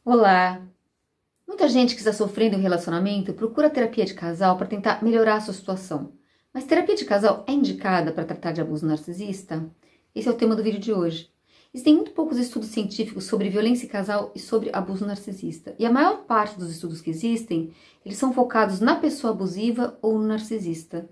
Olá! Muita gente que está sofrendo em um relacionamento procura terapia de casal para tentar melhorar a sua situação. Mas terapia de casal é indicada para tratar de abuso narcisista? Esse é o tema do vídeo de hoje. Existem muito poucos estudos científicos sobre violência em casal e sobre abuso narcisista. E a maior parte dos estudos que existem, eles são focados na pessoa abusiva ou no narcisista.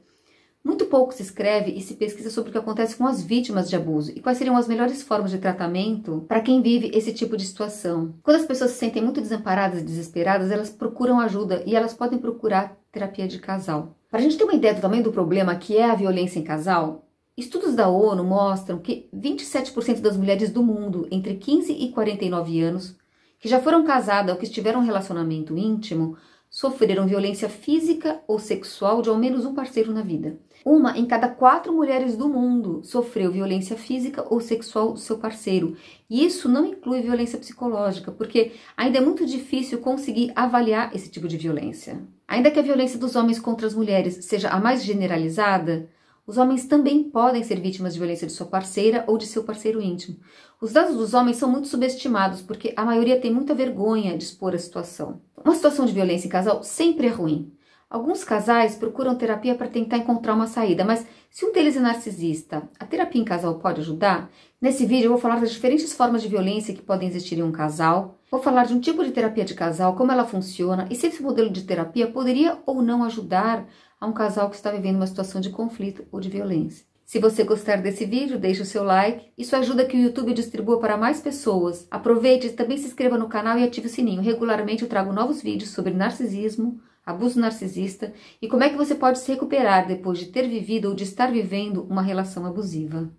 Muito pouco se escreve e se pesquisa sobre o que acontece com as vítimas de abuso e quais seriam as melhores formas de tratamento para quem vive esse tipo de situação. Quando as pessoas se sentem muito desamparadas e desesperadas, elas procuram ajuda e elas podem procurar terapia de casal. Para a gente ter uma ideia do tamanho do problema que é a violência em casal, estudos da ONU mostram que 27% das mulheres do mundo entre 15 e 49 anos que já foram casadas ou que tiveram um relacionamento íntimo sofreram violência física ou sexual de ao menos um parceiro na vida. Uma em cada 4 mulheres do mundo sofreu violência física ou sexual do seu parceiro. E isso não inclui violência psicológica, porque ainda é muito difícil conseguir avaliar esse tipo de violência. Ainda que a violência dos homens contra as mulheres seja a mais generalizada, os homens também podem ser vítimas de violência de sua parceira ou de seu parceiro íntimo. Os dados dos homens são muito subestimados, porque a maioria tem muita vergonha de expor a situação. Uma situação de violência em casal sempre é ruim. Alguns casais procuram terapia para tentar encontrar uma saída, mas se um deles é narcisista, a terapia em casal pode ajudar? Nesse vídeo eu vou falar das diferentes formas de violência que podem existir em um casal, vou falar de um tipo de terapia de casal, como ela funciona e se esse modelo de terapia poderia ou não ajudar a um casal que está vivendo uma situação de conflito ou de violência. Se você gostar desse vídeo, deixe o seu like. Isso ajuda que o YouTube distribua para mais pessoas. Aproveite e também se inscreva no canal e ative o sininho. Regularmente eu trago novos vídeos sobre narcisismo, abuso narcisista e como é que você pode se recuperar depois de ter vivido ou de estar vivendo uma relação abusiva.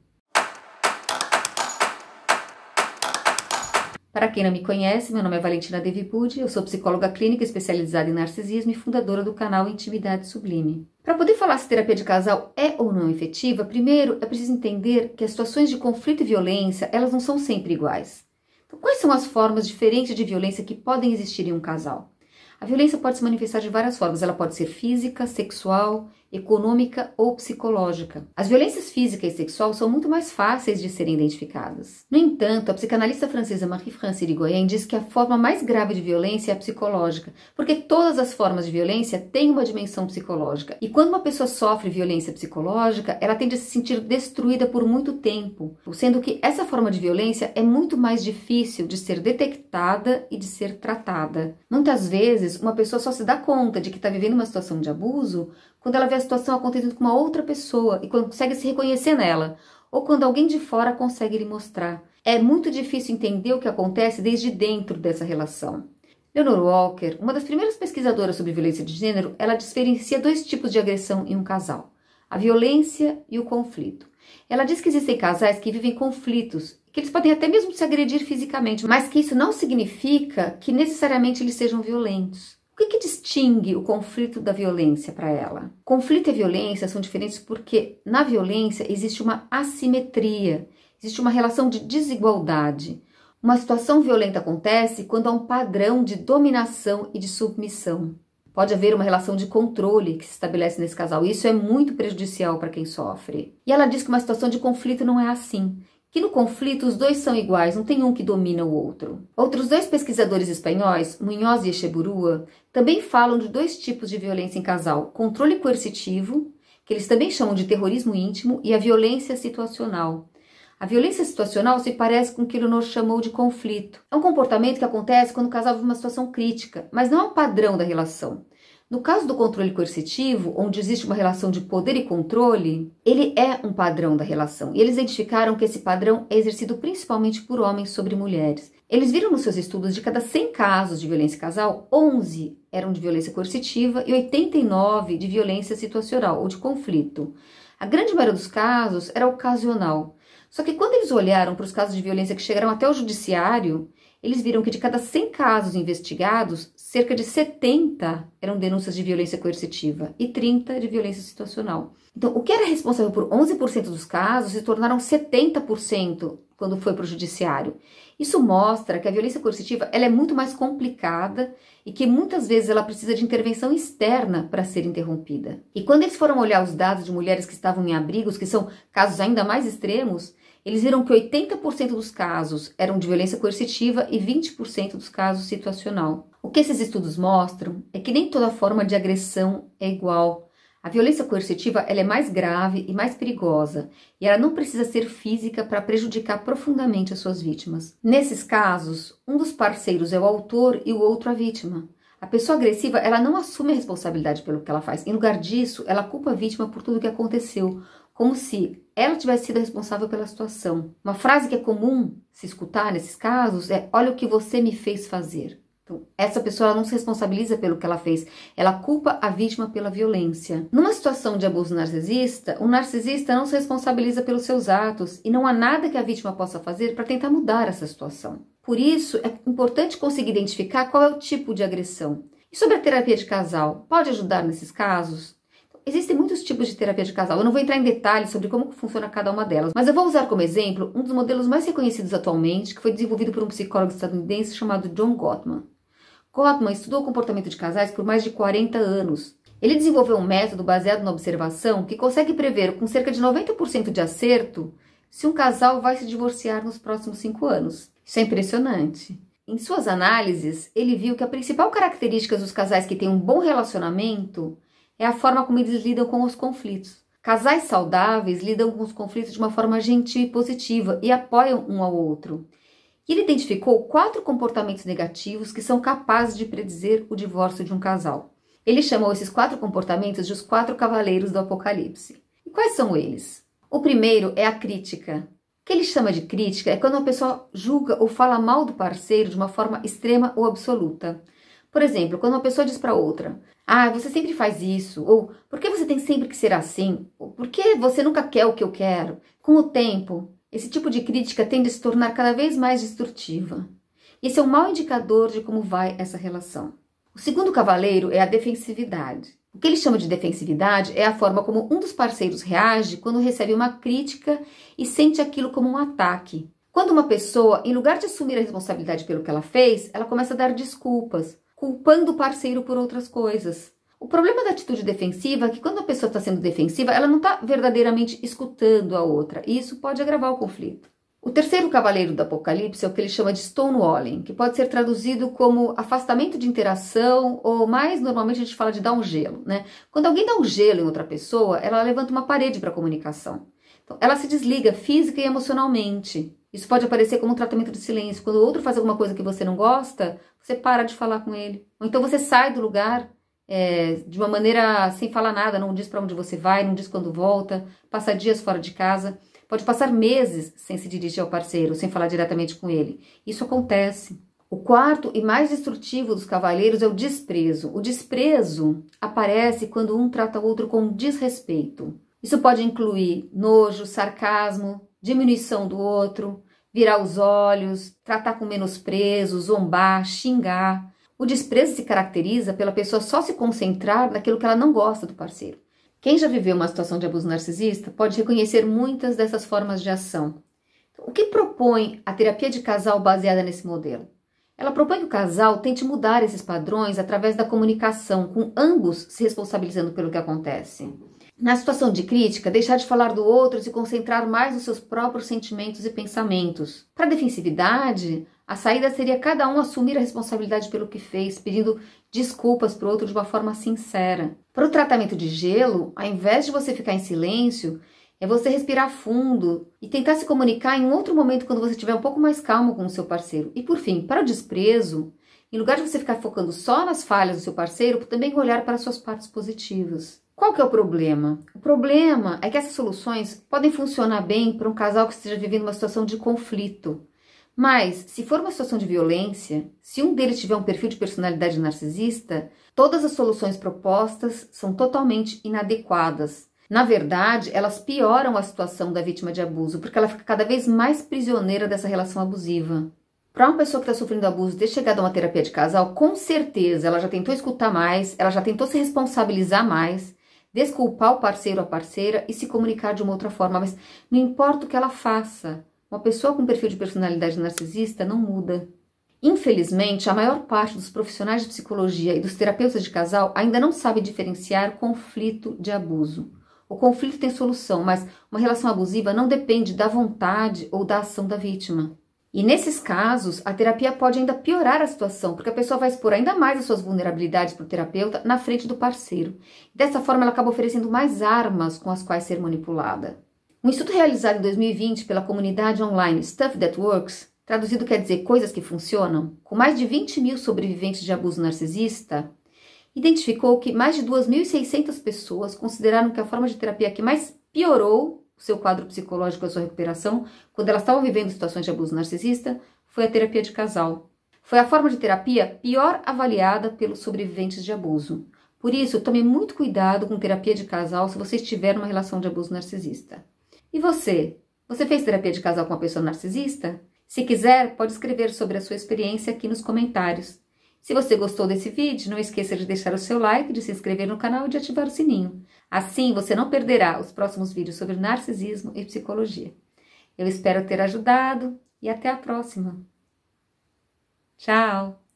Para quem não me conhece, meu nome é Valentina Devipudi, eu sou psicóloga clínica especializada em narcisismo e fundadora do canal Intimidade Sublime. Para poder falar se terapia de casal é ou não efetiva, primeiro é preciso entender que as situações de conflito e violência, elas não são sempre iguais. Então, quais são as formas diferentes de violência que podem existir em um casal? A violência pode se manifestar de várias formas, ela pode ser física, sexual, econômica ou psicológica. As violências física e sexual são muito mais fáceis de serem identificadas. No entanto, a psicanalista francesa Marie-France Irigoyen diz que a forma mais grave de violência é a psicológica, porque todas as formas de violência têm uma dimensão psicológica. E quando uma pessoa sofre violência psicológica, ela tende a se sentir destruída por muito tempo, sendo que essa forma de violência é muito mais difícil de ser detectada e de ser tratada. Muitas vezes, uma pessoa só se dá conta de que está vivendo uma situação de abuso quando ela vê a situação acontecendo com uma outra pessoa e quando consegue se reconhecer nela, ou quando alguém de fora consegue lhe mostrar. É muito difícil entender o que acontece desde dentro dessa relação. Leonore Walker, uma das primeiras pesquisadoras sobre violência de gênero, ela diferencia 2 tipos de agressão em um casal: a violência e o conflito. Ela diz que existem casais que vivem conflitos, que eles podem até mesmo se agredir fisicamente, mas que isso não significa que necessariamente eles sejam violentos. O que distingue o conflito da violência para ela? Conflito e violência são diferentes porque na violência existe uma assimetria, existe uma relação de desigualdade. Uma situação violenta acontece quando há um padrão de dominação e de submissão. Pode haver uma relação de controle que se estabelece nesse casal e isso é muito prejudicial para quem sofre. E ela diz que uma situação de conflito não é assim. Que no conflito os dois são iguais, não tem um que domina o outro. Outros 2 pesquisadores espanhóis, Munhoz e Echeburua, também falam de 2 tipos de violência em casal: controle coercitivo, que eles também chamam de terrorismo íntimo, e a violência situacional. A violência situacional se parece com o que Leonore chamou de conflito. É um comportamento que acontece quando o casal vive uma situação crítica, mas não é um padrão da relação. No caso do controle coercitivo, onde existe uma relação de poder e controle, ele é um padrão da relação. E eles identificaram que esse padrão é exercido principalmente por homens sobre mulheres. Eles viram nos seus estudos de cada 100 casos de violência em casal, 11 eram de violência coercitiva e 89 de violência situacional ou de conflito. A grande maioria dos casos era ocasional. Só que quando eles olharam para os casos de violência que chegaram até o judiciário, eles viram que de cada 100 casos investigados, cerca de 70 eram denúncias de violência coercitiva e 30 de violência situacional. Então, o que era responsável por 11% dos casos se tornaram 70% quando foi para o judiciário. Isso mostra que a violência coercitiva ela é muito mais complicada e que muitas vezes ela precisa de intervenção externa para ser interrompida. E quando eles foram olhar os dados de mulheres que estavam em abrigos, que são casos ainda mais extremos, Eles viram que 80% dos casos eram de violência coercitiva e 20% dos casos situacional. O que esses estudos mostram é que nem toda forma de agressão é igual. A violência coercitiva ela é mais grave e mais perigosa, e ela não precisa ser física para prejudicar profundamente as suas vítimas. Nesses casos, um dos parceiros é o autor e o outro a vítima. A pessoa agressiva ela não assume a responsabilidade pelo que ela faz. Em lugar disso, ela culpa a vítima por tudo o que aconteceu, como se ela tivesse sido responsável pela situação. Uma frase que é comum se escutar nesses casos é: olha o que você me fez fazer. Então, essa pessoa ela não se responsabiliza pelo que ela fez, ela culpa a vítima pela violência. Numa situação de abuso narcisista, o narcisista não se responsabiliza pelos seus atos e não há nada que a vítima possa fazer para tentar mudar essa situação. Por isso, é importante conseguir identificar qual é o tipo de agressão. E sobre a terapia de casal, pode ajudar nesses casos? Existem muitos tipos de terapia de casal. Eu não vou entrar em detalhes sobre como funciona cada uma delas, mas eu vou usar como exemplo um dos modelos mais reconhecidos atualmente, que foi desenvolvido por um psicólogo estadunidense chamado John Gottman. Gottman estudou o comportamento de casais por mais de 40 anos. Ele desenvolveu um método baseado na observação que consegue prever com cerca de 90% de acerto se um casal vai se divorciar nos próximos 5 anos. Isso é impressionante. Em suas análises, ele viu que a principal característica dos casais que têm um bom relacionamento é a forma como eles lidam com os conflitos. Casais saudáveis lidam com os conflitos de uma forma gentil e positiva e apoiam um ao outro. E ele identificou 4 comportamentos negativos que são capazes de predizer o divórcio de um casal. Ele chamou esses 4 comportamentos de os 4 cavaleiros do Apocalipse. E quais são eles? O primeiro é a crítica. O que ele chama de crítica é quando uma pessoa julga ou fala mal do parceiro de uma forma extrema ou absoluta. Por exemplo, quando uma pessoa diz para outra: ah, você sempre faz isso, ou por que você tem sempre que ser assim, ou por que você nunca quer o que eu quero? Com o tempo, esse tipo de crítica tende a se tornar cada vez mais destrutiva. Esse é um mau indicador de como vai essa relação. O segundo cavaleiro é a defensividade. O que ele chama de defensividade é a forma como um dos parceiros reage quando recebe uma crítica e sente aquilo como um ataque. Quando uma pessoa, em lugar de assumir a responsabilidade pelo que ela fez, ela começa a dar desculpas, culpando o parceiro por outras coisas. O problema da atitude defensiva é que quando a pessoa está sendo defensiva, ela não está verdadeiramente escutando a outra, e isso pode agravar o conflito. O terceiro cavaleiro do Apocalipse é o que ele chama de stonewalling, que pode ser traduzido como afastamento de interação, ou mais normalmente a gente fala de dar um gelo, né? Quando alguém dá um gelo em outra pessoa, ela levanta uma parede para a comunicação. Então, ela se desliga física e emocionalmente. Isso pode aparecer como um tratamento de silêncio. Quando o outro faz alguma coisa que você não gosta, você para de falar com ele. Ou então você sai do lugar de uma maneira sem falar nada, não diz para onde você vai, não diz quando volta, passa dias fora de casa. Pode passar meses sem se dirigir ao parceiro, sem falar diretamente com ele. Isso acontece. O quarto e mais destrutivo dos cavaleiros é o desprezo. O desprezo aparece quando um trata o outro com desrespeito. Isso pode incluir nojo, sarcasmo, diminuição do outro, virar os olhos, tratar com menosprezo, zombar, xingar. O desprezo se caracteriza pela pessoa só se concentrar naquilo que ela não gosta do parceiro. Quem já viveu uma situação de abuso narcisista pode reconhecer muitas dessas formas de ação. Então, o que propõe a terapia de casal baseada nesse modelo? Ela propõe que o casal tente mudar esses padrões através da comunicação, com ambos se responsabilizando pelo que acontece. Na situação de crítica, deixar de falar do outro e se concentrar mais nos seus próprios sentimentos e pensamentos. Para a defensividade, a saída seria cada um assumir a responsabilidade pelo que fez, pedindo desculpas para o outro de uma forma sincera. Para o tratamento de gelo, ao invés de você ficar em silêncio, é você respirar fundo e tentar se comunicar em um outro momento quando você estiver um pouco mais calmo com o seu parceiro. E por fim, para o desprezo, em lugar de você ficar focando só nas falhas do seu parceiro, também olhar para as suas partes positivas. Qual que é o problema? O problema é que essas soluções podem funcionar bem para um casal que esteja vivendo uma situação de conflito. Mas, se for uma situação de violência, se um deles tiver um perfil de personalidade narcisista, todas as soluções propostas são totalmente inadequadas. Na verdade, elas pioram a situação da vítima de abuso, porque ela fica cada vez mais prisioneira dessa relação abusiva. Para uma pessoa que está sofrendo abuso ter chegado a uma terapia de casal, com certeza ela já tentou escutar mais, ela já tentou se responsabilizar mais, desculpar o parceiro ou a parceira e se comunicar de uma outra forma, mas não importa o que ela faça, uma pessoa com perfil de personalidade narcisista não muda. Infelizmente, a maior parte dos profissionais de psicologia e dos terapeutas de casal ainda não sabe diferenciar conflito de abuso. O conflito tem solução, mas uma relação abusiva não depende da vontade ou da ação da vítima. E nesses casos, a terapia pode ainda piorar a situação, porque a pessoa vai expor ainda mais as suas vulnerabilidades para o terapeuta na frente do parceiro. Dessa forma, ela acaba oferecendo mais armas com as quais ser manipulada. Um estudo realizado em 2020 pela comunidade online Stuff That Works, traduzido quer dizer coisas que funcionam, com mais de 20 mil sobreviventes de abuso narcisista, identificou que mais de 2.600 pessoas consideraram que a forma de terapia que mais piorou o seu quadro psicológico, a sua recuperação, quando elas estavam vivendo situações de abuso narcisista, foi a terapia de casal. Foi a forma de terapia pior avaliada pelos sobreviventes de abuso. Por isso, tome muito cuidado com terapia de casal se você estiver numa relação de abuso narcisista. E você? Você fez terapia de casal com uma pessoa narcisista? Se quiser, pode escrever sobre a sua experiência aqui nos comentários. Se você gostou desse vídeo, não esqueça de deixar o seu like, de se inscrever no canal e de ativar o sininho. Assim, você não perderá os próximos vídeos sobre narcisismo e psicologia. Eu espero ter ajudado e até a próxima. Tchau!